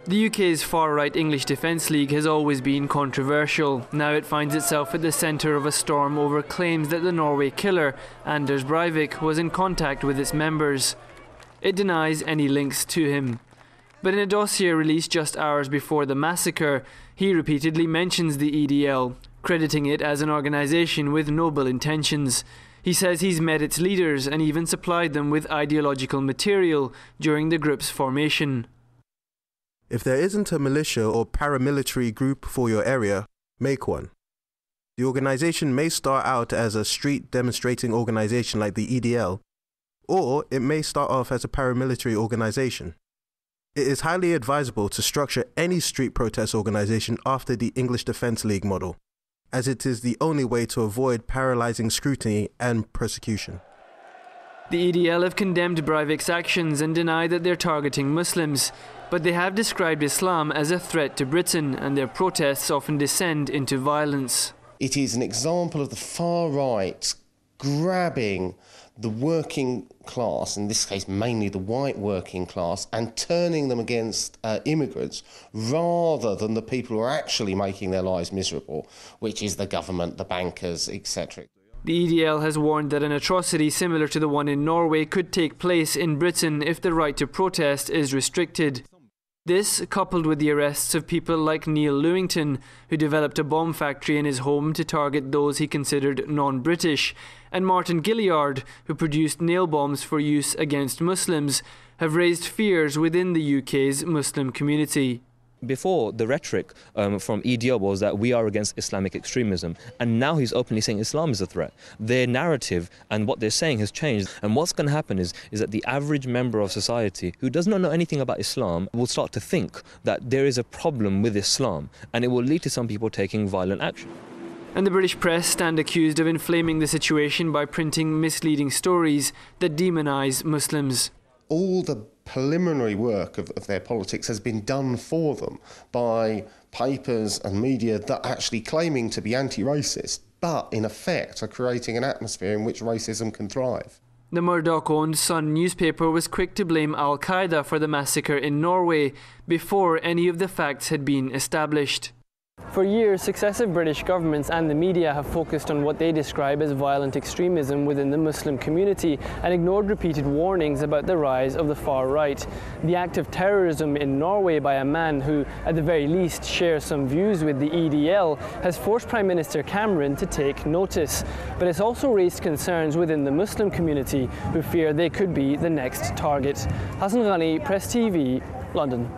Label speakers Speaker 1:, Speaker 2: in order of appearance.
Speaker 1: The UK's far-right English Defence League has always been controversial. Now it finds itself at the centre of a storm over claims that the Norway killer, Anders Breivik, was in contact with its members. It denies any links to him. But in a dossier released just hours before the massacre, he repeatedly mentions the EDL, crediting it as an organisation with noble intentions. He says he's met its leaders and even supplied them with ideological material during the group's formation.
Speaker 2: If there isn't a militia or paramilitary group for your area, make one. The organisation may start out as a street demonstrating organisation like the EDL, or it may start off as a paramilitary organisation. It is highly advisable to structure any street protest organisation after the English Defence League model, as it is the only way to avoid paralysing scrutiny and persecution.
Speaker 1: The EDL have condemned Breivik's actions and deny that they're targeting Muslims, but they have described Islam as a threat to Britain, and their protests often descend into violence.
Speaker 3: It is an example of the far right grabbing the working class, in this case mainly the white working class, and turning them against immigrants rather than the people who are actually making their lives miserable, which is the government, the bankers, etc.
Speaker 1: The EDL has warned that an atrocity similar to the one in Norway could take place in Britain if the right to protest is restricted. This, coupled with the arrests of people like Neil Lewington, who developed a bomb factory in his home to target those he considered non-British, and Martin Gilliard, who produced nail bombs for use against Muslims, have raised fears within the UK's Muslim community.
Speaker 4: Before, the rhetoric from EDL was that we are against Islamic extremism, and now he's openly saying Islam is a threat. Their narrative and what they're saying has changed, and what's going to happen is that the average member of society who does not know anything about Islam will start to think that there is a problem with Islam, and it will lead to some people taking violent action.
Speaker 1: And the British press stand accused of inflaming the situation by printing misleading stories that demonise Muslims.
Speaker 3: All the preliminary work of their politics has been done for them by papers and media that are actually claiming to be anti-racist, but in effect are creating an atmosphere in which racism can thrive.
Speaker 1: The Murdoch-owned Sun newspaper was quick to blame Al-Qaeda for the massacre in Norway before any of the facts had been established. For years, successive British governments and the media have focused on what they describe as violent extremism within the Muslim community and ignored repeated warnings about the rise of the far right. The act of terrorism in Norway by a man who, at the very least, shares some views with the EDL has forced Prime Minister Cameron to take notice. But it's also raised concerns within the Muslim community who fear they could be the next target. Hassan Ghani, Press TV, London.